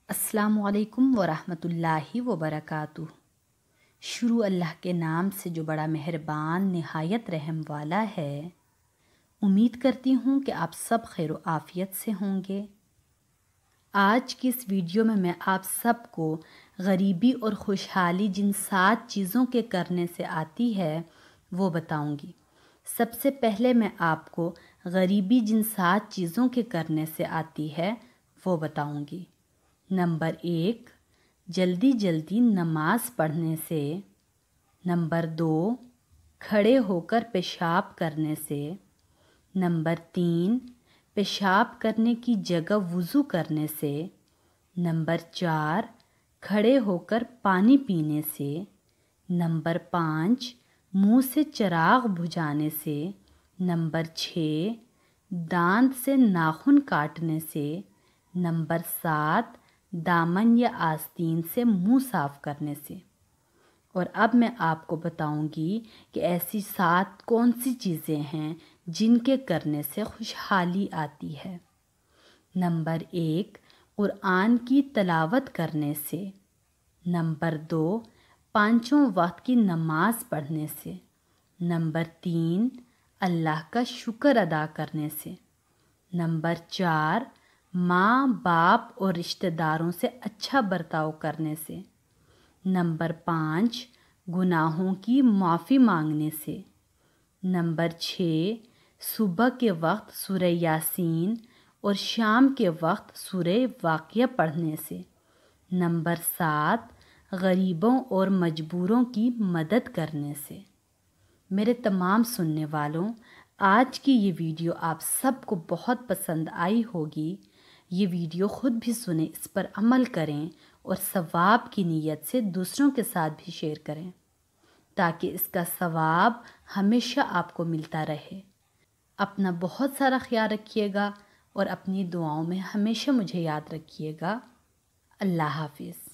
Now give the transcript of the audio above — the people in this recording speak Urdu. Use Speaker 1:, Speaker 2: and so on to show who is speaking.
Speaker 1: السلام علیکم ورحمۃ اللہ وبرکاتہ۔ شروع اللہ کے نام سے جو بڑا مہربان نہایت رحم والا ہے۔ امید کرتی ہوں کہ آپ سب خیر و عافیت سے ہوں گے۔ آج کی اس ویڈیو میں آپ سب کو غریبی اور خوشحالی جن 7 چیزوں کے کرنے سے آتی ہے وہ بتاؤں گی۔ سب سے پہلے میں آپ کو غریبی جن 7 چیزوں کے کرنے سے آتی ہے وہ بتاؤں گی۔ نمبر 1، جلدی جلدی نماز پڑھنے سے۔ نمبر 2، کھڑے ہو کر پیشاب کرنے سے۔ نمبر 3، پیشاب کرنے کی جگہ وضو کرنے سے۔ نمبر 4، کھڑے ہو کر پانی پینے سے۔ نمبر 5، منہ سے چراغ بجھانے سے۔ نمبر 6، دانت سے ناخن کاٹنے سے۔ نمبر 7، دامن یا آستین سے منہ صاف کرنے سے۔ اور اب میں آپ کو بتاؤں گی کہ ایسی 7 کون سی چیزیں ہیں جن کے کرنے سے خوشحالی آتی ہے۔ نمبر 1، قرآن کی تلاوت کرنے سے۔ نمبر 2، 5 وقت کی نماز پڑھنے سے۔ نمبر 3، اللہ کا شکر ادا کرنے سے۔ نمبر 4، ماں باپ اور رشتہ داروں سے اچھا برتاؤ کرنے سے۔ نمبر 5، گناہوں کی معافی مانگنے سے۔ نمبر 6، صبح کے وقت سورہ یاسین اور شام کے وقت سورہ واقعہ پڑھنے سے۔ نمبر 7، غریبوں اور مجبوروں کی مدد کرنے سے۔ میرے تمام سننے والوں، آج کی یہ ویڈیو آپ سب کو بہت پسند آئی ہوگی۔ یہ ویڈیو خود بھی سنیں، اس پر عمل کریں اور ثواب کی نیت سے دوسروں کے ساتھ بھی شیئر کریں تاکہ اس کا ثواب ہمیشہ آپ کو ملتا رہے۔ اپنا بہت سارا خیال رکھیے گا اور اپنی دعاؤں میں ہمیشہ مجھے یاد رکھیے گا۔ اللہ حافظ۔